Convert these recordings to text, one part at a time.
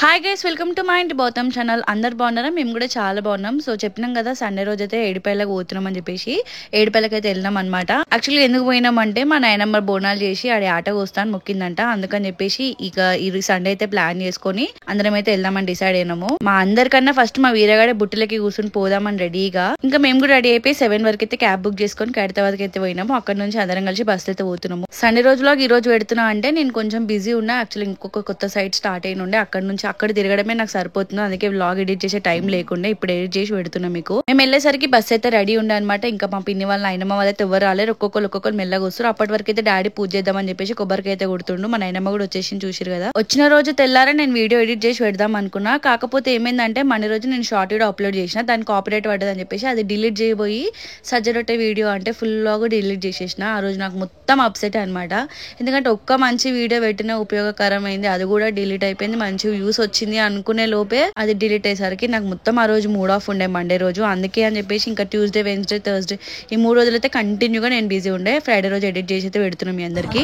Hi guys, welcome to my ఇంటి బౌతం channel. అందరు బాగున్నారా? మేము కూడా చాలా బాగున్నాం. సో చెప్పినాం కదా, సండే రోజు అయితే ఏడుపాయలకు పోతున్నాం అని చెప్పేసి ఏడుపాయలకు అయితే వెళ్ళినాం అనమాట. యాక్చువల్లీ ఎందుకు పోయినామంటే మా నాయనమ్మ బోనాలు చేసి ఆడ ఆట కోస్తాను మొక్కిందంట. అందుకని చెప్పేసి ఇక ఈ సండే అయితే ప్లాన్ చేసుకుని అందరం అయితే వెళ్దామని డిసైడ్ అయినాము. మా అందరికన్నా ఫస్ట్ మా వీరగాడే బుట్టలకి కూర్చొని పోదామని రెడీగా, ఇంకా మేము కూడా రెడీ అయిపోయి 7 వరకు అయితే క్యాబ్ బుక్ చేసుకొని ఖైరతాబాద్కి అయితే పోయినాము. అక్కడ నుంచి అందరం కలిసి బస్సు అయితే పోతున్నాము. సండే రోజులో ఈ రోజు పెడుతున్నా అంటే నేను కొంచెం బిజీ ఉన్నా. యాక్చువల్లీ ఇంకొక కొత్త సైట్ స్టార్ట్ అయిన ఉండే, అక్కడ నుంచి అక్కడ తిరగడమే నాకు సరిపోతుంది. అందుకే వ్లాగ్ ఎడిట్ చేసే టైం లేకుండా ఇప్పుడు ఎడిట్ చేసి పెడుతున్నా మీకు. మేము వెళ్ళేసరికి బస్ అయితే రెడీ ఉండే అనమాట. ఇంకా మా పిన్ని వాళ్ళ నాయనమ్మ వాళ్ళైతే ఎవరు రాలేరు. ఒక్కొక్కరు మెల్లగా వస్తారు. అప్పటి వరకు అయితే డాడీ పూజ చేద్దామని చెప్పేసి కొబ్బరికి అయితే కొడుతుండు. మా నాయనమ్మ కూడా వచ్చేసి చూసిరు కదా. వచ్చిన రోజు తెల్లారా నేను వీడియో ఎడిట్ చేసి పెడదాం అనుకున్నా. కాకపోతే ఏమైందంటే మన రోజు నేను షార్ట్ వీడియో అప్లోడ్ చేసిన, దానికి కాపీరైట్ పడ్డదని చెప్పేసి అది డిలీట్ చేయబోయి సజ్జరొట్టే వీడియో అంటే ఫుల్ లాగా డిలీట్ చేసేసిన. ఆ రోజు నాకు మొత్తం అప్సెట్ అనమాట. ఎందుకంటే ఒక్క మంచి వీడియో పెట్టిన ఉపయోగకరమైంది, అది కూడా డిలీట్ అయిపోయింది. మంచి వ్యూస్ వచ్చింది అనుకునే లోపే అది డిలీట్ అయ్యేసరికి నాకు మొత్తం ఆ రోజు మూడ్ ఆఫ్ ఉండే, మండే రోజు. అందుకే అని చెప్పేసి ఇంకా ట్యూస్డే, వెన్స్డే, థర్స్డే ఈ 3 రోజులు అయితే కంటిన్యూగా నేను బిజీ ఉండే. ఫ్రైడే రోజు ఎడిట్ చేసి అయితే పెడుతున్నాం మీ అందరికి.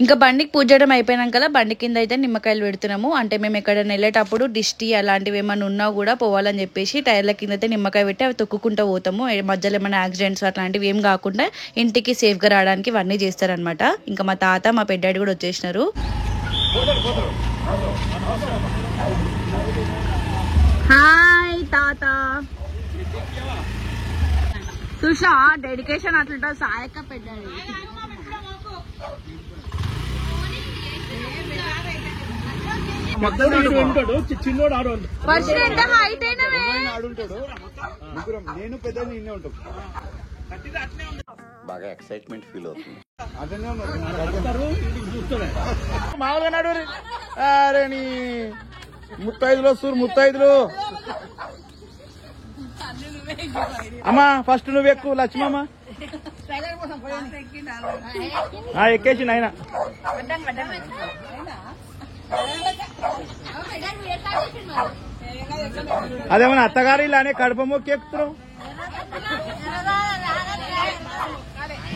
ఇంకా బండికి పూజ చేయడం అయిపోయినాక బండి కింద అయితే నిమ్మకాయలు పెడుతున్నాము. అంటే మేము ఎక్కడైనా వెళ్ళేటప్పుడు దిష్టి అలాంటివి ఏమైనా ఉన్నా కూడా పోవాలని చెప్పేసి టైర్ల కింద అయితే నిమ్మకాయ పెట్టి అవి తొక్కుకుంటూ పోతాము. మధ్యలో ఏమైనా యాక్సిడెంట్స్ అట్లాంటివి ఏం కాకుండా ఇంటికి సేఫ్ గా రావడానికి ఇవన్నీ చేస్తారనమాట. ఇంకా మా తాత మా పెద్దాడి కూడా వచ్చేసినారు. హాయ్ తాత. చూసా డెడికేషన్ అట్లా సాయక్క పెద్దాడి. బాగా ఎక్సైట్మెంట్ ఫీల్ అవుతుంది. మామూలుగా నడు. అరే నీ ముత్తైదులు వస్తారు, ముత్తైదులు. అమ్మా ఫస్ట్ నువ్వు ఎక్కువ లక్ష్మమ్మ ఎక్కేసిండు ఆయన. అదేమన్నా అత్తగారు ఇలానే కడుపు మొక్కి ఎక్కుతున్నావు.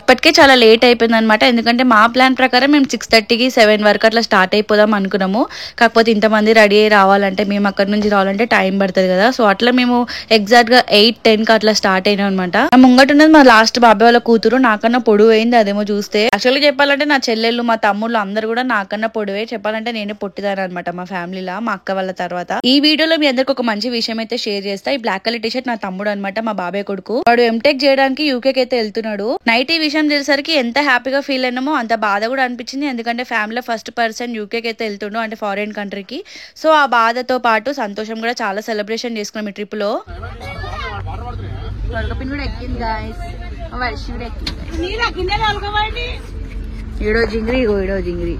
ఇప్పటికే చాలా లేట్ అయిపోయింది అనమాట. ఎందుకంటే మా ప్లాన్ ప్రకారం మేము 6:30కి 7 వరకు అట్లా స్టార్ట్ అయిపోదాం అనుకున్నాము. కాకపోతే ఇంతమంది రెడీ అయ్యి రావాలంటే, మేము అక్కడ నుంచి రావాలంటే టైం పడుతుంది కదా. సో అట్లా మేము ఎగ్జాక్ట్ గా 8-10కి అట్లా స్టార్ట్ అయినాం అనమాట. ముంగట ఉన్నది మా లాస్ట్ బాబాయ్ వాళ్ళ కూతురు, నాకన్నా పొడువు అయింది. అదేమో చూస్తే యాక్చువల్గా చెప్పాలంటే నా చెల్లెళ్ళు, మా తమ్ముళ్ళు అందరు కూడా నాకన్నా పొడువే. చెప్పాలంటే నేనే పొట్టిదాను అనమాట మా ఫ్యామిలీలో, మా అక్క వాళ్ళ తర్వాత. ఈ వీడియోలో మీ అందరికి ఒక మంచి విషయం అయితే షేర్ చేస్తా. ఈ బ్లాక్ కలర్ టీ షర్ట్ నా తమ్ముడు అనమాట, మా బాబాయ్ కొడుకు. వాడు ఎంటెక్ చేయడానికి యూకేకి అయితే వెళ్తున్నాడు. నైట్ ఈ విషయం తెలిసరికి ఎంత హ్యాపీగా ఫీల్ అయినామో అంత బాధ కూడా అనిపించింది. ఎందుకంటే ఫ్యామిలీలో ఫస్ట్ పర్సన్ యూకేకి అయితే వెళ్తుండో, అంటే ఫారిన్ కంట్రీకి. సో ఆ బాధతో పాటు సంతోషం కూడా చాలా సెలబ్రేషన్ చేసుకున్నాం ఈ ట్రిప్ లో. ఈడో జింగిరి, ఈడో జింగిరి.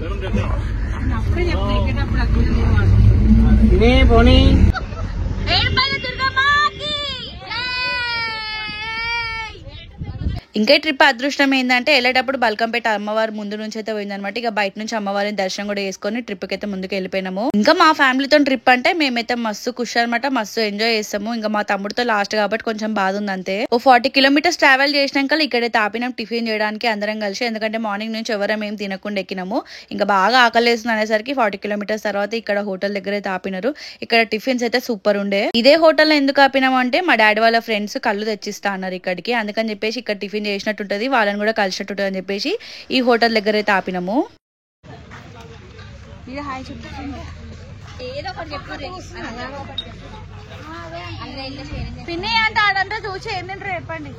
ఇంకా ట్రిప్ అదృష్టం ఏంటంటే వెళ్ళేటప్పుడు బల్కంపేట అమ్మవారు ముందు నుంచి అయితే పోయిందనమాట. ఇక బయట నుంచి అమ్మవారిని దర్శనం కూడా చేసుకుని ట్రిప్ కి అయితే ముందుకు వెళ్ళిపోయినాము. ఇంకా మా ఫ్యామిలీతో ట్రిప్ అంటే మేమైతే మస్తు ఖుషి అనమాట, మస్తు ఎంజాయ్ చేస్తాము. ఇంకా మా తమ్ముడితో లాస్ట్ కాబట్టి కొంచెం బాధ ఉంది అంతే. ఓ 40 కిలోమీటర్స్ ట్రావెల్ చేసినాక ఇక్కడైతే ఆపినాం టిఫిన్ చేయడానికి అందరం కలిసి. ఎందుకంటే మార్నింగ్ నుంచి ఎవరం ఏం తినకుండా ఎక్కినాము. ఇంకా బాగా ఆకలేస్తుంది అనేసరికి 40 కిలోమీటర్స్ తర్వాత ఇక్కడ హోటల్ దగ్గర అయితే ఆపినారు. ఇక్కడ టిఫిన్స్ అయితే సూపర్ ఉండే. ఇదే హోటల్ లో ఎందుకు ఆపినాము అంటే మా డాడీ వాళ్ళ ఫ్రెండ్స్ కళ్ళు తెచ్చిస్తా అన్నారు ఇక్కడికి. అందుకని చెప్పేసి ఇక్కడ టిఫిన్ చేసినట్టుంటది, వాళ్ళని కూడా కలిసినట్టుంటది అని చెప్పేసి ఈ హోటల్ దగ్గర అయితే ఆపినాము. పిన్ని అంటే ఆడంతా చూసి ఏంటంటే చెప్పండి,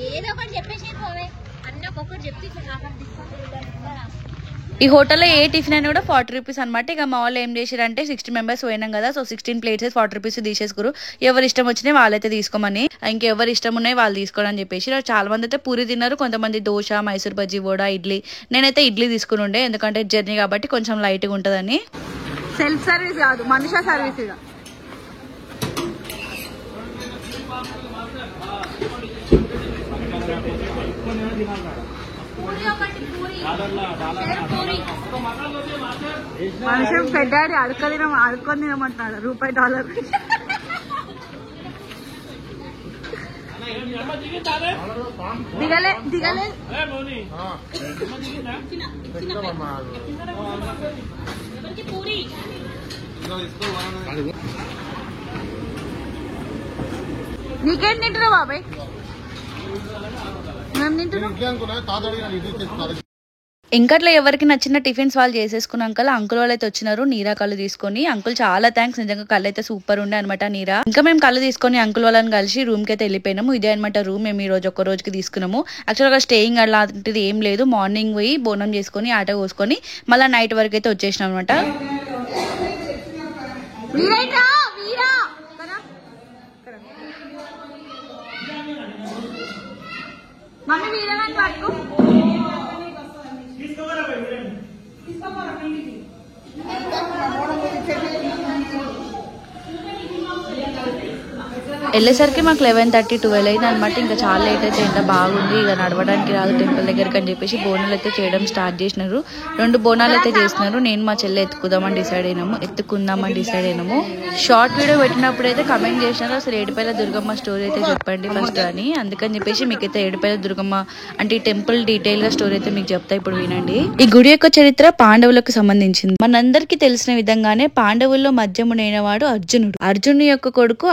ఏదో ఒకటి చెప్పేసి అన్న ఒక్కొక్కటి చెప్పి. ఈ హోటల్లో ఏ టిఫిన్ అయినా కూడా 40 రూపీస్ అనమాట. ఇక మా వాళ్ళు ఏం చేశారంటే 60 మెంబర్స్ పోయినాం కదా, సో 16 ప్లేట్స్ 40 రూపీస్ తీసేసుకురు. ఎవరు ఇష్టం వచ్చినాయి వాళ్ళైతే తీసుకోమని, ఇంకెవరు ఇష్టం ఉన్నాయి వాళ్ళు తీసుకోవడం చెప్పేసి. చాలా మంది అయితే పూరి తిన్నారు, కొంతమంది దోశ, మైసూర్ బజ్జీ, వడ, ఇడ్లీ. నేనైతే ఇడ్లీ తీసుకుని ఉండే, ఎందుకంటే జర్నీ కాబట్టి కొంచెం లైట్ గా ఉంటదని. సెల్ఫ్ సర్వీస్ కాదు, మనిషా సర్వీస్. ఇక మనిషి పెద్దాడి అడుక్కొని తినమంటున్నాడు $1. దిగలే దిగలే నీకేం తింటున్నావు బాబాయ్? మేము తింటున్నాం. ఇంకట్లో ఎవరికి నచ్చిన టిఫిన్స్ వాళ్ళు చేసేసుకున్నాక అంకుల్ వాళ్ళు అయితే వచ్చినారు నీరా కళ్ళు తీసుకొని. అంకుల్ చాలా థ్యాంక్స్, నిజంగా కళ్ళు అయితే సూపర్ ఉండే అనమాట నీరా. ఇంకా మేము కళ్ళు తీసుకొని అంకుల్ వాళ్ళని కలిసి రూమ్ కి అయితే వెళ్ళిపోయినాము. ఇదే అనమాట రూమ్ మేము ఈ రోజు ఒక్క రోజుకి తీసుకున్నాము. యాక్చువల్గా స్టేయింగ్ అలాంటిది ఏం లేదు. మార్నింగ్ పోయి బోనం చేసుకొని ఆట కోసుకొని మళ్ళీ నైట్ వరకు అయితే వచ్చేసినాం అనమాట. వెళ్ళేసరికి మాకు 11:30, 12 అయింది అనమాట. ఇంకా చాలా లేట్ అయితే ఎంత బాగుంది, ఇక నడవడానికి రాదు టెంపుల్ దగ్గరికి అని చెప్పేసి బోనాలు అయితే చేయడం స్టార్ట్ చేసినారు. 2 బోనాలు అయితే చేసినారు. నేను మా చెల్లె ఎత్తుకుందామని డిసైడ్ అయినాము. షార్ట్ వీడియో పెట్టినప్పుడు అయితే కమెంట్ చేసినారు అసలు ఏడుపైల దుర్గమ్మ స్టోరీ అయితే చెప్పండి ఫస్ట్ అని. అందుకని చెప్పేసి మీకైతే ఏడుపైల దుర్గమ్మ అంటే ఈ టెంపుల్ డీటెయిల్ గా స్టోరీ అయితే మీకు చెప్తా, ఇప్పుడు వినండి. ఈ గుడి యొక్క చరిత్ర పాండవులకు సంబంధించింది. మనందరికీ తెలిసిన విధంగానే పాండవుల్లో మధ్యమునైన వాడు అర్జునుడు. అర్జునుడి యొక్క కొడుకు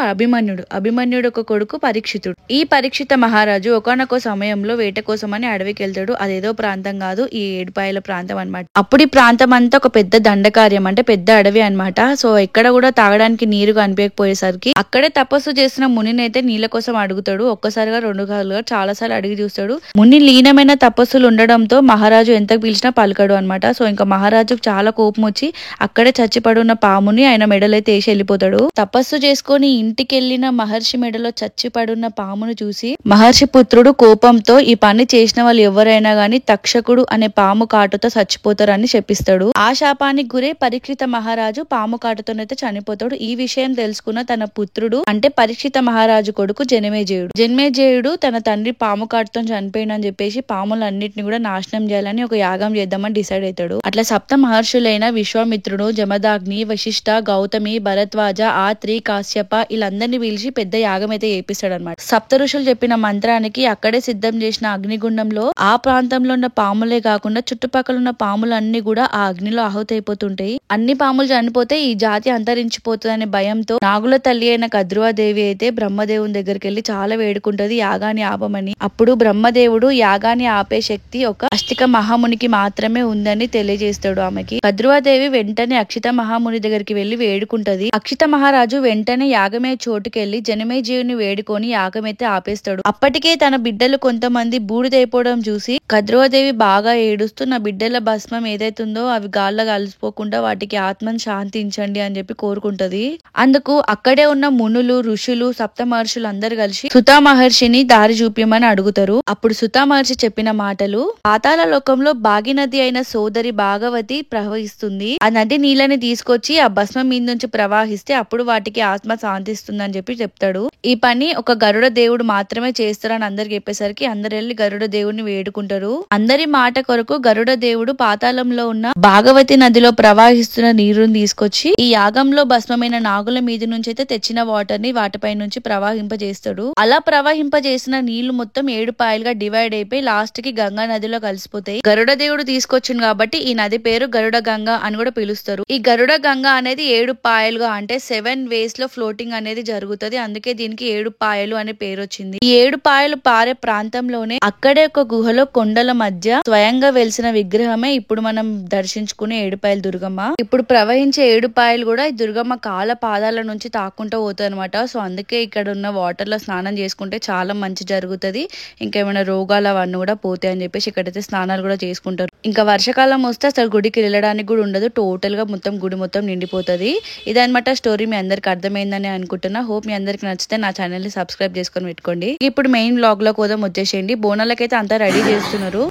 అభిమన్యుడు ఒక కొడుకు పరీక్షితుడు. ఈ పరీక్షిత మహారాజు ఒకనొక సమయంలో వేట కోసం అని అడవికి వెళ్తాడు. అదేదో ప్రాంతం కాదు, ఈ ఏడుపాయల ప్రాంతం అనమాట. అప్పుడు ఈ ప్రాంతం అంతా ఒక పెద్ద దండకార్యం, అంటే పెద్ద అడవి అనమాట. సో ఎక్కడ కూడా తాగడానికి నీరు కనిపించకపోయేసరికి అక్కడే తపస్సు చేసిన మునిని అయితే నీళ్ళ కోసం అడుగుతాడు. ఒక్కసారిగా 2 సార్లుగా చాలా సార్లు అడిగి చూస్తాడు. ముని లీనమైన తపస్సులు ఉండడంతో మహారాజు ఎంత పిలిచినా పలకడు అనమాట. సో ఇంకా మహారాజుకు చాలా కోపం వచ్చి అక్కడే చచ్చిపడున్న పాముని ఆయన మెడలైతే వేసి వెళ్ళిపోతాడు. తపస్సు చేసుకుని ఇంటికి వెళ్లిన మహర్షి మెడలో చచ్చిపడున్న పామును చూసి మహర్షి పుత్రుడు కోపంతో ఈ పని చేసిన వాళ్ళు ఎవరైనా గాని తక్షకుడు అనే పాము కాటుతో చచ్చిపోతారని చెప్పిస్తాడు. ఆ శాపానికి గురే పరీక్షిత మహారాజు పాము కాటుతోనైతే చనిపోతాడు. ఈ విషయం తెలుసుకున్న తన పుత్రుడు అంటే పరీక్షిత మహారాజు కొడుకు జనమేజయుడు తన తండ్రి పాము కాటుతో చనిపోయినని చెప్పేసి పాములన్నిటిని కూడా నాశనం చేయాలని ఒక యాగం చేద్దామని డిసైడ్ అవుతాడు. అట్లా సప్త మహర్షులైన విశ్వామిత్రుడు, జమదాగ్ని, వశిష్ఠ, గౌతమి, భరద్వాజ, ఆత్రి, కాశ్యప వీళ్ళందరినీ పిలిచి పెద్ద యాగం అయితే చేపిస్తాడు అనమాట. సప్త ఋషులు చెప్పిన మంత్రానికి అక్కడే సిద్ధం చేసిన అగ్నిగుండంలో ఆ ప్రాంతంలో ఉన్న పాములే కాకుండా చుట్టుపక్కల ఉన్న పాములన్నీ కూడా ఆ అగ్నిలో ఆహుతైపోతుంటాయి. అన్ని పాములు చనిపోతే ఈ జాతి అంతరించిపోతుందనే భయంతో నాగుల తల్లి అయిన కద్రువాదేవి అయితే బ్రహ్మదేవుని దగ్గరికి వెళ్లి చాలా వేడుకుంటది యాగాన్ని ఆపమని. అప్పుడు బ్రహ్మదేవుడు యాగాన్ని ఆపే శక్తి ఒక అష్టిక మహామునికి మాత్రమే ఉందని తెలియజేస్తాడు ఆమెకి. కద్రువాదేవి వెంటనే అక్షిత మహాముని దగ్గరికి వెళ్లి వేడుకుంటది. అక్షిత మహారాజు వెంటనే యాగమే చోటుకెళ్లి జనమేజయుని వేడుకొని యాగమైతే ఆపేస్తాడు. అప్పటికే తన బిడ్డలు కొంతమంది బూడిదైపోవడం చూసి కద్రువాదేవి బాగా ఏడుస్తూ నా బిడ్డల భస్మం ఏదైతుందో అవి గాల్లో కలిసిపోకుండా వాటికి ఆత్మను శాంతించండి అని చెప్పి కోరుకుంటది. అందుకు అక్కడే ఉన్న మునులు, ఋషులు, సప్త మహర్షులు అందరు కలిసి సుతా మహర్షిని దారి చూపించమని అడుగుతారు. అప్పుడు సుతా మహర్షి చెప్పిన మాటలు: పాతాళ లోకంలో భాగీనది అయిన సోదరి భాగవతి ప్రవహిస్తుంది. ఆ నది నీళ్ళని తీసుకొచ్చి ఆ భస్మం మీద నుంచి ప్రవాహిస్తే అప్పుడు వాటికి ఆత్మ శాంతిస్తుంది అని చెప్పి చెప్తాడు. ఈ పని ఒక గరుడ దేవుడు మాత్రమే చేస్తారని అందరికి చెప్పేసరికి అందరు వెళ్లి గరుడ దేవుడిని వేడుకుంటారు. అందరి మాట కొరకు గరుడ దేవుడు పాతాళంలో ఉన్న భాగవతి నదిలో ప్రవహిస్తున్న నీరుని తీసుకొచ్చి ఈ యాగంలో భస్మమైన నాగుల మీద నుంచి అయితే తెచ్చిన వాటర్ ని వాటిపై నుంచి ప్రవహింపజేస్తాడు. అలా ప్రవహింపజేసిన నీళ్లు మొత్తం 7 పాయలుగా డివైడ్ అయిపోయి లాస్ట్ కి గంగా నదిలో కలిసిపోతాయి. గరుడ దేవుడు తీసుకొచ్చింది కాబట్టి ఈ నది పేరు గరుడ గంగా అని కూడా పిలుస్తారు. ఈ గరుడ గంగా అనేది 7 పాయలుగా అంటే 7 వేస్ లో ఫ్లోటింగ్ అనేది జరుగుతుంది. అందుకే దీనికి 7 పాయలు అనే పేరు వచ్చింది. ఈ 7 పాయలు పారే ప్రాంతంలోనే అక్కడే ఒక గుహలో కొండల మధ్య స్వయంగా వెలిసిన విగ్రహమే ఇప్పుడు మనం దర్శించుకునే ఏడుపాయల దుర్గమ్మ. ఇప్పుడు ప్రవహించే 7 పాయలు కూడా ఈ దుర్గమ్మ కాళ్ళ పాదాల నుంచి తాకుంటూ పోతాయి అనమాట. సో అందుకే ఇక్కడ ఉన్న వాటర్ లో స్నానం చేసుకుంటే చాలా మంచి జరుగుతుంది. ఇంకేమైనా రోగాలు అవన్నీ కూడా పోతాయి అని చెప్పేసి ఇక్కడైతే స్నానాలు కూడా చేసుకుంటారు. ఇంకా వర్షాకాలం వస్తే అసలు గుడికి వెళ్ళడానికి కూడా ఉండదు. టోటల్ గా మొత్తం గుడి మొత్తం నిండిపోతుంది. ఇదన్నమాట స్టోరీ. మీ అందరికి అర్థమైందని అనుకుంటున్నా. హోప్ మీ అందరికి నచ్చితే నా ఛానల్ ని సబ్స్క్రైబ్ చేసుకొని పెట్టుకోండి. ఇప్పుడు మెయిన్ వ్లాగ్ లో కూడా వచ్చేసేయండి. బోనాలకైతే అంతా రెడీ చేస్తున్నారు.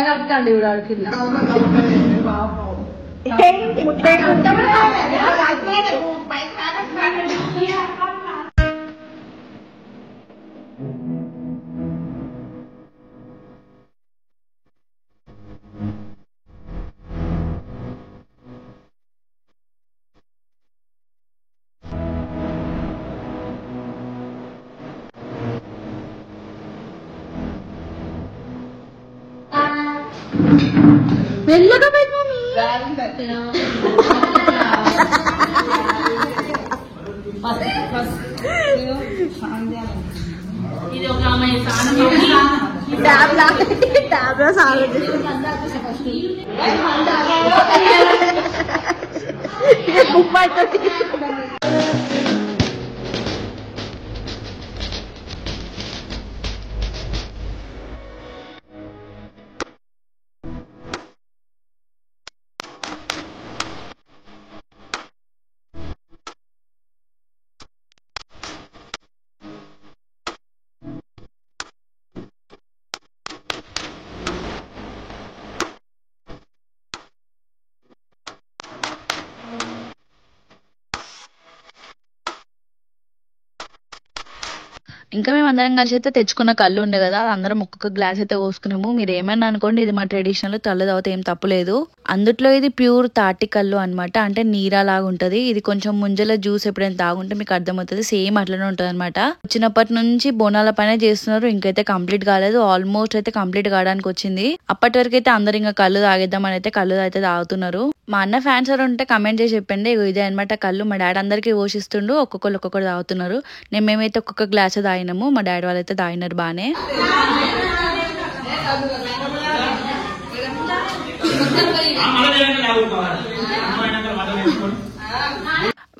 కలుపుతాండి ఇప్పుడు ఆడుతుంది. మెల్లగా ఇది ఒక అమ్మాయి ఇంకా మేము అందరం కలిసి అయితే తెచ్చుకున్న కళ్ళు ఉండే కదా, అందరం ఒక్కొక్క గ్లాస్ అయితే పోసుకున్నాము. మీరు ఏమైనా అనుకోండి, ఇది మా ట్రెడిషనల్ కళ్ళు తాగితే ఏం తప్పులేదు. అందుట్లో ఇది ప్యూర్ తాటి కళ్ళు అనమాట, అంటే నీరా లాగా ఉంటది. ఇది కొంచెం ముంజల జ్యూస్ ఎప్పుడైనా తాగుంటే మీకు అర్థమవుతుంది, సేమ్ అట్లనే ఉంటది అనమాట. వచ్చినప్పటి నుంచి బోనాల పైన చేస్తున్నారు, ఇంకైతే కంప్లీట్ కాలేదు. ఆల్మోస్ట్ అయితే కంప్లీట్ కావడానికి వచ్చింది. అప్పటి వరకు అయితే అందరు ఇంకా కళ్ళు తాగేద్దామని అయితే కళ్ళు అయితే తాగుతున్నారు. మా అన్న ఫ్యాన్స్ ఎవరు ఉంటే కమెంట్ చేసి చెప్పండి. ఇదే అనమాట కళ్ళు. మా డాడీ అందరికి పోషిస్తుండు, ఒక్కొక్కరు తాగుతున్నారు. మేమైతే ఒక్కొక్క గ్లాస్ తాగినాము, మా డాడీ వాళ్ళైతే తాగినారు బానే.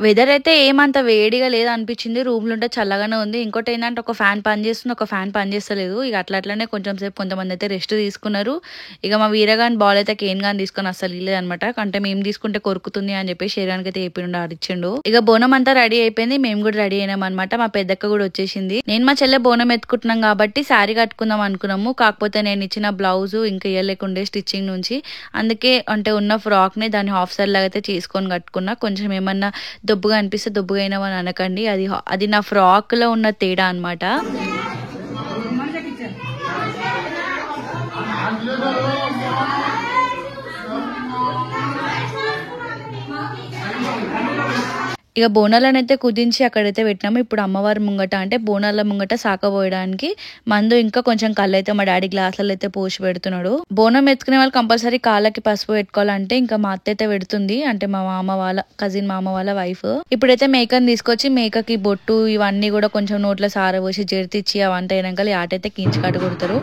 వెదర్ అయితే ఏమంత వేడిగా లేదు అనిపించింది, రూమ్ లో ఉంటే చల్లగానే ఉంది. ఇంకోటి ఏంటంటే ఒక ఫ్యాన్ పని చేస్తుంది, ఒక ఫ్యాన్ పని చేస్తలేదు. ఇక అట్లనే కొంచెం సేపు కొంతమంది అయితే రెస్ట్ తీసుకున్నారు. ఇక మా వీరగాని బాల్ అయితే కేన్ గాని తీసుకొని అసలు ఇల్లేదు అనమాట. అంటే మేము తీసుకుంటే కొరుకుతుంది అని చెప్పి శరీరానికి అయితే ఏపీ ఆడిచ్చిండు. ఇక బోనం అంతా రెడీ అయిపోయింది, మేము కూడా రెడీ అయినాం అనమాట. మా పెద్దక్క కూడా వచ్చేసింది. నేను మా చెల్లె బోనం ఎత్తుకుంటున్నాం కాబట్టి శారీ కట్టుకుందాం అనుకున్నాము. కాకపోతే నేను ఇచ్చిన బ్లౌజ్ ఇంకా ఇయ్యలేకుండే స్టిచ్చింగ్ నుంచి, అందుకే అంటే ఉన్న ఫ్రాక్ ని దాన్ని హాఫ్ సైడ్ లాగా అయితే చేసుకొని కట్టుకున్నా. కొంచెం ఏమన్నా దొబ్బుగా అనిపిస్తే దొబ్బుగా అయినామని అనకండి, అది నా ఫ్రాక్ లో ఉన్న తేడా అనమాట. ఇక బోనాలను అయితే కుదించి అక్కడైతే పెట్టినాము. ఇప్పుడు అమ్మవారి ముంగట అంటే బోనాల ముంగట సాకపోయడానికి మందు ఇంకా కొంచెం కళ్ళు అయితే మా డాడీ గ్లాసులలో అయితే పోసి పెడుతున్నాడు. బోనం ఎత్తుకునే వాళ్ళు కంపల్సరీ కాళ్ళకి పసుపు పెట్టుకోవాలంటే ఇంకా మా అత్త అయితే పెడుతుంది, అంటే మా మామ వాళ్ళ కజిన్ మామ వాళ్ళ వైఫ్. ఇప్పుడైతే మేకని తీసుకొచ్చి మేకకి బొట్టు ఇవన్నీ కూడా కొంచెం నోట్లో సార పోసి జడితిచ్చి అవంతా అయినాక ఆటైతే కించి కట్టు కొడతారు.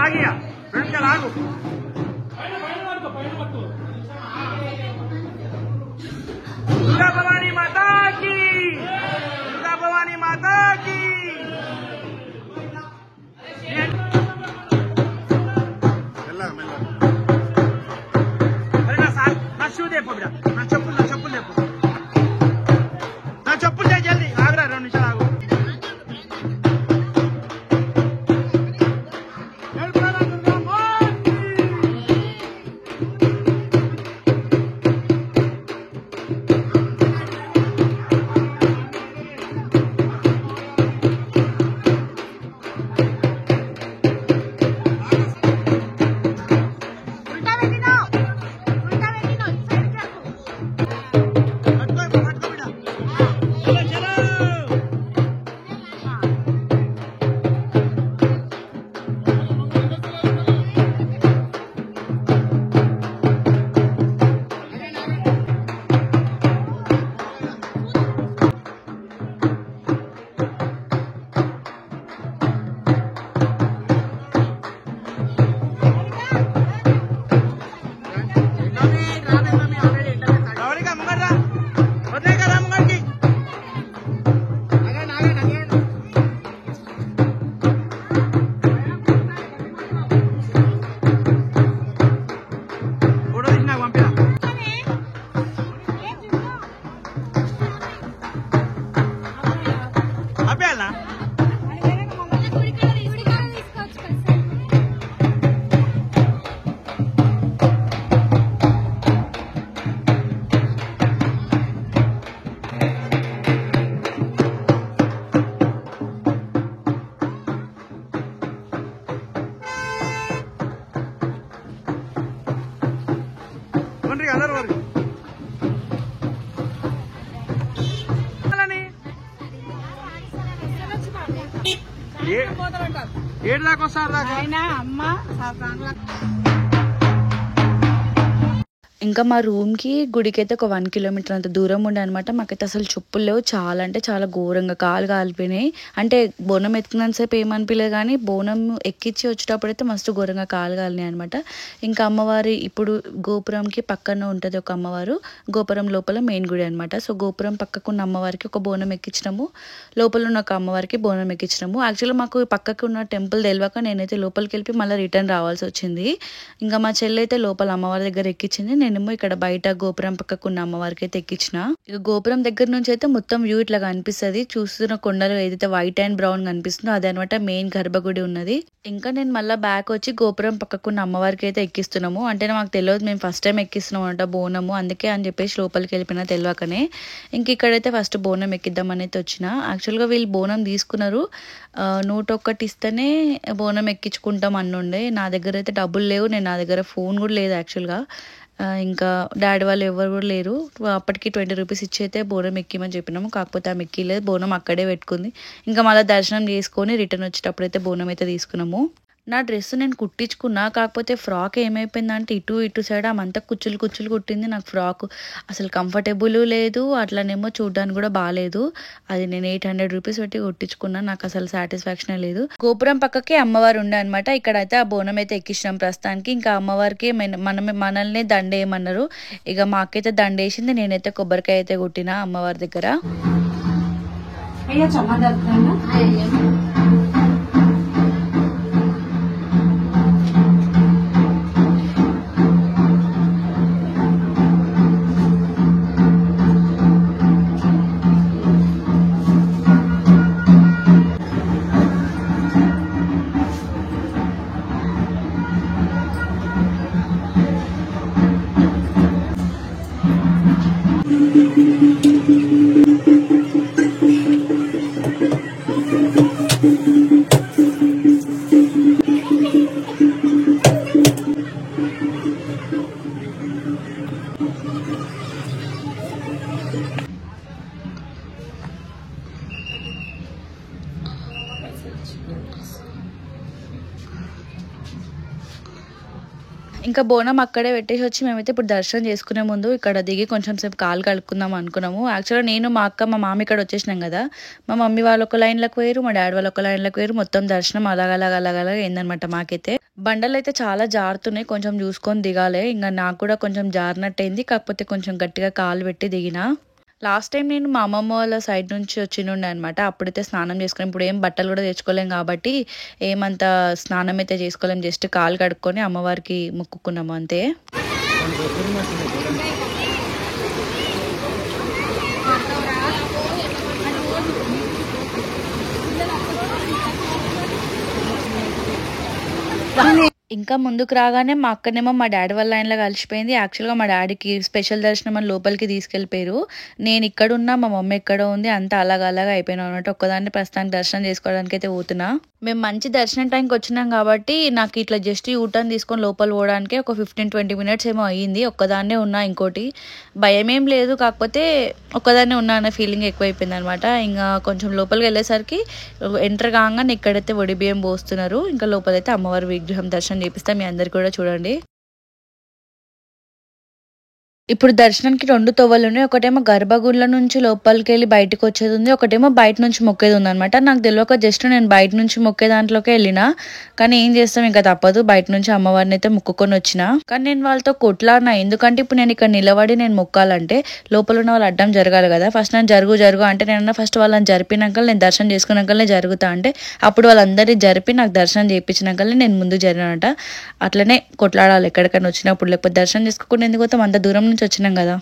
లాగియా ఫ్రెండ్గా లాగు దుర్గా భవానీ మాతాకి దుర్గా భవానీ మాతాకి నా షూ తెప్పు బిడ్డ నా చెప్పులు తెప్పు నా చెప్పులు జల్దీ ఆగురా 2 నిమిషాలు ఆగు ఏడు దాకా వస్తారు దాకా అమ్మ ఇంకా మా రూమ్కి గుడికి అయితే ఒక 1 కిలోమీటర్ అంత దూరం ఉండే అనమాట. మాకైతే అసలు చెప్పులు లేవు, చాలా అంటే చాలా ఘోరంగా కాలు కాలిపోయినాయి. అంటే బోనం ఎత్తుకున్నంతసేపు ఏమనిపించలేదు, కానీ బోనం ఎక్కించి వచ్చేటప్పుడు అయితే మస్తు ఘోరంగా కాలు కాలినాయి అనమాట. ఇంకా అమ్మవారి ఇప్పుడు గోపురంకి పక్కన ఉంటుంది ఒక అమ్మవారు, గోపురం లోపల మెయిన్ గుడి అనమాట. సో గోపురం పక్కకున్న అమ్మవారికి ఒక బోనం ఎక్కించినాము, లోపల ఉన్న ఒక అమ్మవారికి బోనం ఎక్కించినాము. యాక్చువల్గా మాకు పక్కకు ఉన్న టెంపుల్ తెలియక నేనైతే లోపలికి వెళ్ళి మళ్ళీ రిటర్న్ రావాల్సి వచ్చింది. ఇంకా మా చెల్లి అయితే లోపల అమ్మవారి దగ్గర ఎక్కించింది, నేనేమో ఇక్కడ బయట గోపురం పక్కకున్న అమ్మవారికి అయితే ఎక్కించిన. ఇక గోపురం దగ్గర నుంచి అయితే మొత్తం వ్యూ ఇట్లా కనిపిస్తుంది. చూస్తున్న కొండలు ఏదైతే వైట్ అండ్ బ్రౌన్ కనిపిస్తుందో అదే అనమాట మెయిన్ గర్భగుడి ఉన్నది. ఇంకా నేను మళ్ళీ బ్యాక్ వచ్చి గోపురం పక్కకున్న అమ్మవారికి అయితే ఎక్కిస్తున్నాము. అంటే మాకు తెలియదు, మేము ఫస్ట్ టైం ఎక్కిస్తున్నాం అనమాట బోనము, అందుకే అని చెప్పేసి లోపలికి వెళ్ళిపోయినా తెలియకనే. ఇంక ఇక్కడైతే ఫస్ట్ బోనం ఎక్కిద్దామని అయితే వచ్చిన. యాక్చువల్గా వీళ్ళు బోనం తీసుకున్నారు, 101 ఇస్తేనే బోనం ఎక్కించుకుంటాం అన్నుండే. నా దగ్గర అయితే డబ్బులు లేవు, నా దగ్గర ఫోన్ కూడా లేదు యాక్చువల్గా. ఇంకా డాడీ వాళ్ళు ఎవరు కూడా లేరు. అప్పటికి 20 రూపీస్ ఇచ్చి అయితే బోనం ఎక్కిమని చెప్పినాము, కాకపోతే ఆమె ఎక్కిలేదు, బోనం అక్కడే పెట్టుకుంది. ఇంకా మళ్ళీ దర్శనం చేసుకొని రిటర్న్ వచ్చేటప్పుడు అయితే బోనం అయితే తీసుకున్నాము. నా డ్రెస్ నేను కుట్టించుకున్నా, కాకపోతే ఫ్రాక్ ఏమైపోయిందంటే ఇటు సైడ్ ఆమంతా కుచ్చులు కుట్టింది. నాకు ఫ్రాక్ అసలు కంఫర్టబుల్ లేదు, అట్లనేమో చూడడానికి కూడా బాగాలేదు. అది నేను 800 రూపీస్ పెట్టి కుట్టించుకున్నా, నాకు అసలు సాటిస్ఫాక్షన్ లేదు. గోపురం పక్కకి అమ్మవారు ఉండే అనమాట. ఇక్కడైతే ఆ బోనం అయితే ఎక్కించినాం ప్రస్తుతానికి. ఇంకా అమ్మవారికి మనల్ని దండేయమన్నారు. ఇక మాకైతే దండేసింది, నేనైతే కొబ్బరికాయ అయితే కొట్టిన అమ్మవారి దగ్గర. ఇంకా బోనం అక్కడే పెట్టేసి వచ్చి మేమైతే ఇప్పుడు దర్శనం చేసుకునే ముందు ఇక్కడ దిగి కొంచెం సేపు కాలు కడుక్కుందాం అనుకున్నాము. యాక్చువల్గా నేను మా అక్క మా మామ ఇక్కడ వచ్చేసినాం కదా, మా మమ్మీ వాళ్ళు ఒక లైన్లకు వేరు, మా డాడీ వాళ్ళు ఒక లైన్లకు వేరు, మొత్తం దర్శనం అలాగలాగలాగలాగా ఏందనమాట. మాకైతే బండలు అయితే చాలా జారుతున్నాయి, కొంచెం చూసుకొని దిగాలి. ఇంకా నాకు కూడా కొంచెం జారినట్టయింది, కాకపోతే కొంచెం గట్టిగా కాలు పెట్టి దిగిన. లాస్ట్ టైం నేను మా అమ్మమ్మ వాళ్ళ సైడ్ నుంచి వచ్చినుండే అనమాట. అప్పుడైతే స్నానం చేసుకుని, ఇప్పుడు ఏం బట్టలు కూడా తెచ్చుకోలేం కాబట్టి ఏమంత స్నానం అయితే చేసుకోలేం, జస్ట్ కాలు కడుక్కొని అమ్మవారికి మొక్కుకున్నాము అంతే. ఇంకా ముందుకు రాగానే మా అక్కనేమో మా డాడీ వాళ్ళ లైన్లో కలిసిపోయింది. యాక్చువల్గా మా డాడీకి స్పెషల్ దర్శనం అని లోపలికి తీసుకెళ్ళిపోయారు. నేను ఇక్కడ ఉన్నా, మా మమ్మీ ఎక్కడ ఉంది, అంతా అలాగా అయిపోయినా అన్నట్టు. ఒక్కదాన్ని ప్రస్తుతానికి దర్శనం చేసుకోవడానికి అయితే పోతున్నా. మేము మంచి దర్శనం టైంకి వచ్చినాం కాబట్టి నాకు ఇట్లా జస్ట్ యూటర్న్ తీసుకొని లోపల పోవడానికి ఒక 15-20 మినిట్స్ ఏమో అయ్యింది. ఒక్కదాన్నే ఉన్నా, ఇంకోటి భయం ఏం లేదు, కాకపోతే ఒక్కదాన్నే ఉన్నా అనే ఫీలింగ్ ఎక్కువైపోయింది అనమాట. ఇంకా కొంచెం లోపలికి వెళ్ళేసరికి ఎంటర్ కాగానే ఇక్కడైతే వడి బియ్యం పోస్తున్నారు. ఇంకా లోపలైతే అమ్మవారి విగ్రహం దర్శనం చేపిస్తా, మీ అందరు కూడా చూడండి. ఇప్పుడు దర్శనానికి 2 తోవలు ఉన్నాయి. ఒకటేమో గర్భగుడిలో నుంచి లోపలికి వెళ్ళి బయటకు వచ్చేది ఉంది, ఒకటేమో బయట నుంచి మొక్కేది ఉంది అనమాట. నాకు తెలియక జస్ట్ నేను బయట నుంచి మొక్కే దాంట్లోకి వెళ్ళిన, కానీ ఏం చేస్తాం ఇంకా తప్పదు, బయట నుంచి అమ్మవారిని అయితే మొక్కుకొని వచ్చిన. కానీ నేను వాళ్ళతో కొట్లాడినా, ఎందుకంటే ఇప్పుడు నేను ఇక్కడ నిలబడి నేను మొక్కాలంటే లోపల ఉన్న వాళ్ళు అడ్డం జరగాలి కదా. ఫస్ట్ నేను జరుగు అంటే నేను ఫస్ట్ వాళ్ళని జరిపినాక నేను దర్శనం చేసుకున్నాకనే జరుగుతా అంటే, అప్పుడు వాళ్ళందరినీ జరిపి నాకు దర్శనం చేయించినాకనే నేను ముందు జరిగినట. అట్లనే కొట్లాడాలి ఎక్కడికైనా వచ్చినప్పుడు, లేకపోతే దర్శనం చేసుకోకుండా ఎందుకు పోతాం, అంత దూరం నుంచి వచ్చినాం కదా.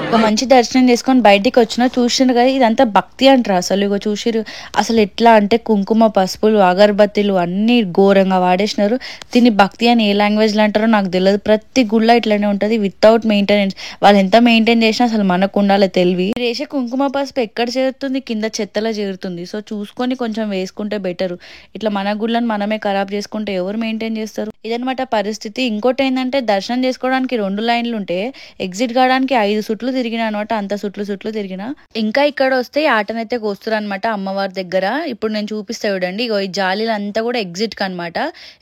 ఒక మంచి దర్శనం చేసుకొని బయటికి వచ్చిన చూసినారు కదా, ఇదంతా భక్తి అంటారు అసలు. ఇగో చూసిరు అసలు ఎట్లా అంటే కుంకుమ, పసుపులు, అగరబత్తిలు అన్ని ఘోరంగా వాడేసినారు. దీన్ని భక్తి అని ఏ లాంగ్వేజ్ లో అంటారో నాకు తెలియదు. ప్రతి గుళ్ళ ఇట్లానే ఉంటది, వితౌట్ మెయింటెనెన్స్. వాళ్ళు ఎంత మెయింటైన్ చేసినా అసలు మనకు ఉండాలి తెలివి. వేసే కుంకుమ పసుపు ఎక్కడ చేరుతుంది, కింద చెత్తలో చేరుతుంది. సో చూసుకొని కొంచెం వేసుకుంటే బెటర్. ఇట్లా మన గుళ్ళని మనమే ఖరాబ్ చేసుకుంటే ఎవరు మెయింటైన్ చేస్తారు? ఇదనమాట పరిస్థితి. ఇంకోటి ఏంటంటే దర్శనం చేసుకోవడానికి 2 లైన్లు ఉంటే ఎగ్జిట్ కావడానికి 5 సుట్లు తిరిగిన అనమాట. అంత సుట్లు తిరిగిన. ఇంకా ఇక్కడ వస్తే ఆటనైతే కోస్తారు అనమాట అమ్మవారి దగ్గర. ఇప్పుడు నేను చూపిస్తా చూడండి. ఇగో ఈ జాలీలు అంతా కూడా ఎగ్జిట్ కి అనమాట.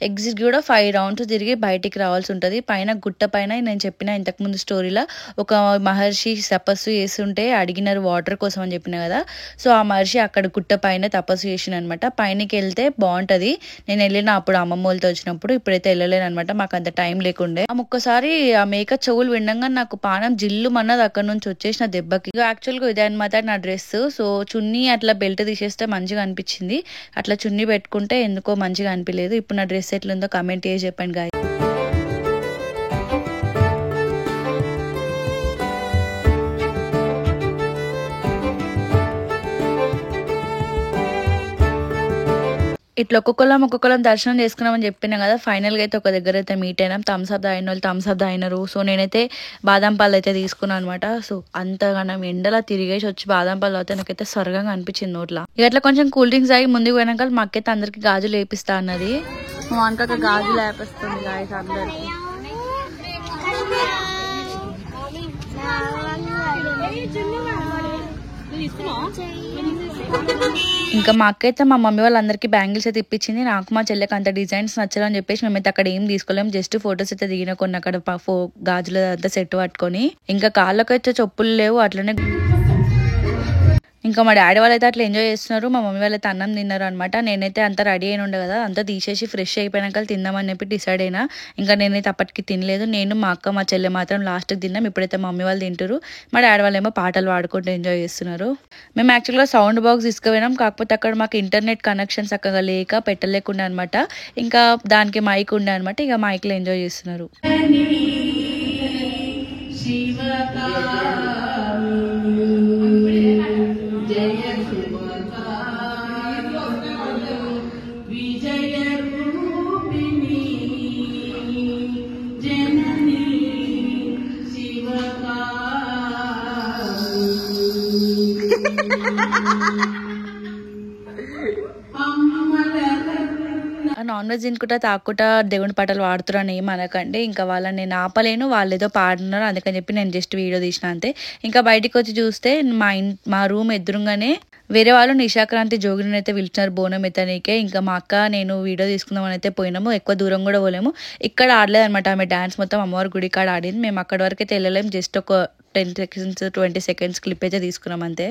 ఎగ్జిట్ కూడా 5 రౌండ్స్ తిరిగి బయటికి రావాల్సి ఉంటది. పైన గుట్ట పైన నేను చెప్పిన ఇంతకు ముందు స్టోరీలో ఒక మహర్షి తపస్సు చేస్తుంటే అడిగినారు వాటర్ కోసం అని చెప్పిన కదా. సో ఆ మహర్షి అక్కడ గుట్ట పైన తపస్సు చేసిన అనమాట. పైనకి వెళ్తే బాగుంటది. నేను వెళ్ళిన అప్పుడు అమ్మమ్మ వాళ్ళతో వచ్చినప్పుడు, ఇప్పుడైతే వెళ్ళలేను అనమాట, మాకు అంత టైం లేకుండే. ఒక్కసారి ఆ మేక చెవులు వినగా నాకు పానం జిల్లు మన్నది అక్కడ నుంచి వచ్చేసిన దెబ్బకి. యాక్చువల్ గా ఇదే అనమాట నా డ్రెస్. సో చున్నీ అట్లా బెల్ట్ తీసేస్తే మంచిగా అనిపించింది, అట్లా చున్నీ పెట్టుకుంటే ఎందుకో మంచిగా అనిపించలేదు. ఇప్పుడు నా డ్రెస్ ఎట్లుందో కామెంట్ చేసి చెప్పండి గాయ్. ఇట్లా ఒక్కొక్కలం దర్శనం చేసుకున్నామని చెప్పినా కదా. ఫైనల్ గా అయితే ఒక దగ్గర అయితే మీట్ అయినాం. థమ్స్అప్ తాగిన వాళ్ళు థమ్స్అప్ తాగినారు. సో నేనైతే బాదం పాలు అయితే తీసుకున్నాను అనమాట. సో అంతగానం ఎండలా తిరిగేసి వచ్చి బాదం పాలు అయితే నాకైతే స్వర్గంగా అనిపించింది నోట్లా. ఇక అట్లా కొంచెం కూల్ డ్రింక్స్ తాగి ముందుకు పోయినాక మా అక్కైతే అందరికి గాజులు వేపిస్తా అన్నది. మా అక్క గాజులు వేపిస్తుంది గాయస్ అందరికి. ఇంకా మా అక్క అయితే మా మమ్మీ వాళ్ళందరికీ బ్యాంగిల్స్ అయితే ఇప్పించింది. నాకు మా చెల్లెకి అంత డిజైన్స్ నచ్చాలని చెప్పేసి మేమైతే అక్కడ ఏం తీసుకోలేము, జస్ట్ ఫొటోస్ అయితే దిగిన కొన్ని అక్కడ గాజులు అంతా సెట్ పట్టుకొని. ఇంకా కాళ్ళకైతే చెప్పులు లేవు, అట్లనే ఇంకా మా డాడీ వాళ్ళు అయితే అట్లా ఎంజాయ్ చేస్తున్నారు. మా మమ్మీ వాళ్ళైతే అన్నం తిన్నారు అనమాట. నేనైతే అంతా రెడీ అయిన ఉండే కదా, అంతా తీసేసి ఫ్రెష్ అయిపోయినాక తిందామని చెప్పి డిసైడ్ అయినా. ఇంకా నేనైతే అప్పటికి తినలేదు. నేను మా అక్క మా చెల్లె మాత్రం లాస్ట్కి తిన్నాం. ఇప్పుడైతే మా మమ్మీ వాళ్ళు తింటారు, మా డాడీ వాళ్ళు ఏమో పాటలు పాడుకుంటూ ఎంజాయ్ చేస్తున్నారు. మేము యాక్చువల్గా సౌండ్ బాక్స్ తీసుకుపోయినాం, కాకపోతే అక్కడ మాకు ఇంటర్నెట్ కనెక్షన్ చక్కగా లేక పెట్టలేకుండా అనమాట. ఇంకా దానికి మైక్ ఉండే అనమాట. ఇక మైక్లో ఎంజాయ్ చేస్తున్నారు. నాన్ వెజ్ తినుకుంటా తాక్కుంటా దేవుని పాటలు పాడుతున్నారు ఏం అనకండి. ఇంకా వాళ్ళని నేను ఆపలేను, వాళ్ళు ఏదో పాడుతున్నారు అందుకని చెప్పి నేను జస్ట్ వీడియో తీసిన అంతే. ఇంకా బయటికి వచ్చి చూస్తే మా రూమ్ ఎదురుగానే వేరే వాళ్ళు నిశాక్రాంతి జోగిని అయితే పిలిచినారు బోనం ఎత్తనీకే. ఇంకా మా అక్క నేను వీడియో తీసుకుందామని అయితే పోయినాము, ఎక్కువ దూరం కూడా పోలేము. ఇక్కడ ఆడలేదు అనమాట, ఆమె డాన్స్ మొత్తం అమ్మవారి గుడి కాడ ఆడింది. మేము అక్కడి వరకు అయితే వెళ్ళలేము, జస్ట్ ఒక 10 seconds 20 seconds క్లిప్ అయితే తీసుకున్నాం అంతే.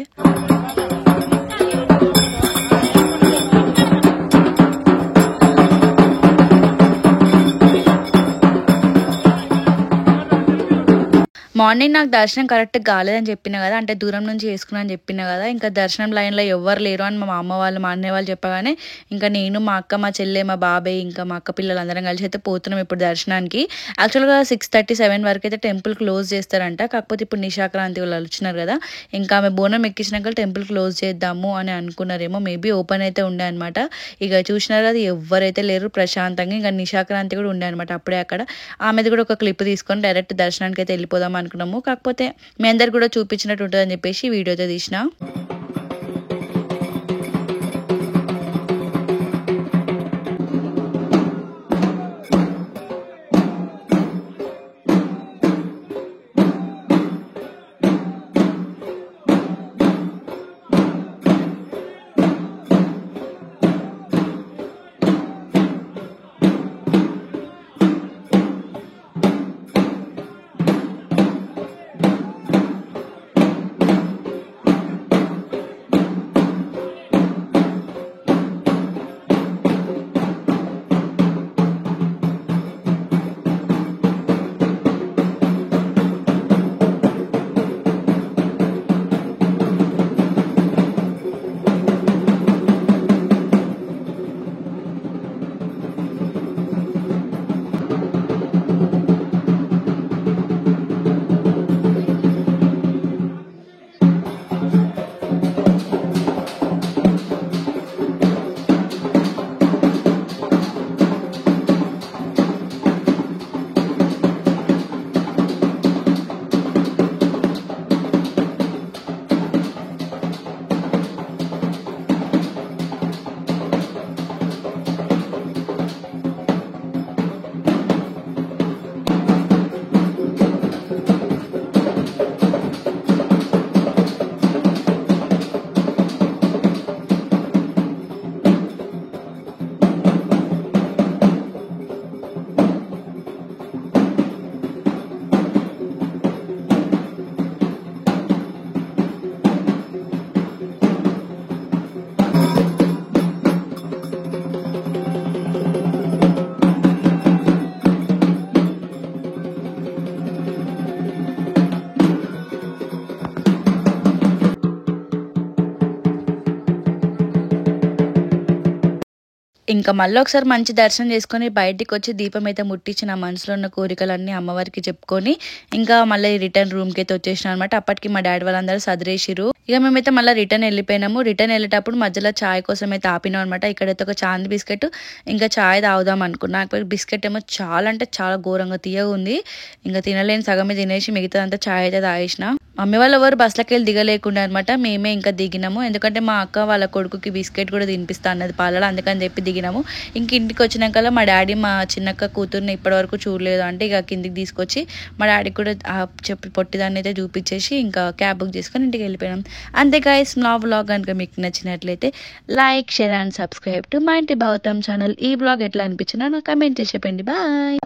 మార్నింగ్ నాకు దర్శనం కరెక్ట్ కాలేదని చెప్పిన కదా, అంటే దూరం నుంచి వేసుకున్నా అని చెప్పిన కదా. ఇంకా దర్శనం లైన్లో ఎవ్వరు లేరు అని మా అమ్మ వాళ్ళు మా అన్నయ్య వాళ్ళు చెప్పగానే ఇంకా నేను మా అక్క మా చెల్లె మా బాబాయ్ ఇంకా మా అక్క పిల్లలు అందరం కలిసి అయితే పోతున్నాం ఇప్పుడు దర్శనానికి. యాక్చువల్గా 6:37 వరకు అయితే టెంపుల్ క్లోజ్ చేస్తారంట, కాకపోతే ఇప్పుడు నిశాక్రాంతి వాళ్ళు వచ్చినారు కదా, ఇంకా ఆమె బోనం ఎక్కించినాక టెంపుల్ క్లోజ్ చేద్దాము అని అనుకున్నారేమో, మేబీ ఓపెన్ అయితే ఉండే అనమాట. ఇక చూసినారు కదా ఎవరైతే లేరు ప్రశాంతంగా. ఇంకా నిశాక్రాంతి కూడా ఉండే అనమాట అప్పుడే అక్కడ. ఆమెది కూడా ఒక క్లిప్ తీసుకొని డైరెక్ట్ దర్శనానికి అయితే వెళ్ళిపోదాం అనుకున్నాము, కాకపోతే మీ అందరు కూడా చూపించినట్టు ఉంటుందని చెప్పేసి వీడియో అయితే తీసిన. ఇంకా మళ్ళీ ఒకసారి మంచి దర్శనం చేసుకొని బయటికి వచ్చి దీపం అయితే ముట్టించి నా మనసులో ఉన్న కోరికలన్నీ అమ్మవారికి చెప్పుకొని ఇంకా మళ్ళీ రిటర్న్ రూమ్కి అయితే వచ్చేసినాం అనమాట. అప్పటికి మా డాడీ వాళ్ళందరూ సదిరేసిరు. ఇక మేమైతే మళ్ళీ రిటర్న్ వెళ్ళిపోయినాము. రిటర్న్ వెళ్ళేటప్పుడు మధ్యలో చాయ్ కోసం అయితే ఆపినాం అనమాట. ఇక్కడైతే ఒక చాంద్ బిస్కెట్ ఇంకా చాయ్ తాగుదాం అనుకున్నా. బిస్కెట్ ఏమో చాలా అంటే చాలా ఘోరంగా తీయగా ఉంది. ఇంకా తినలేని సగమే తినేసి మిగతాదంతా చాయ్ అయితే తాగేసిన. మమ్మీ వాళ్ళు ఎవరు బస్సులకి వెళ్ళి దిగలేకుండా అనమాట, మేమే ఇంకా దిగినాము. ఎందుకంటే మా అక్క వాళ్ళ కొడుకుకి బిస్కెట్ కూడా తినిపిస్తా అన్నది పాలలో, అందుకని చెప్పి దిగినాము. ఇంక ఇంటికి వచ్చినాక మా డాడీ మా చిన్నక్క కూతుర్ని ఇప్పటి వరకు చూడలేదు అంటే ఇక కిందికి తీసుకొచ్చి మా డాడీకి కూడా చెప్పి పొట్టిదాన్ని అయితే చూపించేసి ఇంకా క్యాబ్ బుక్ చేసుకొని ఇంటికి వెళ్ళిపోయినాం. అంతే గైస్, నా వ్లాగ్ కనుక మీకు నచ్చినట్లయితే like, share and subscribe to మా ఇంటి భాగవతం ఛానల్. ఈ వ్లాగ్ ఎట్లా అనిపించినా నాకు కమెంట్ చేసి చెప్పండి. బాయ్.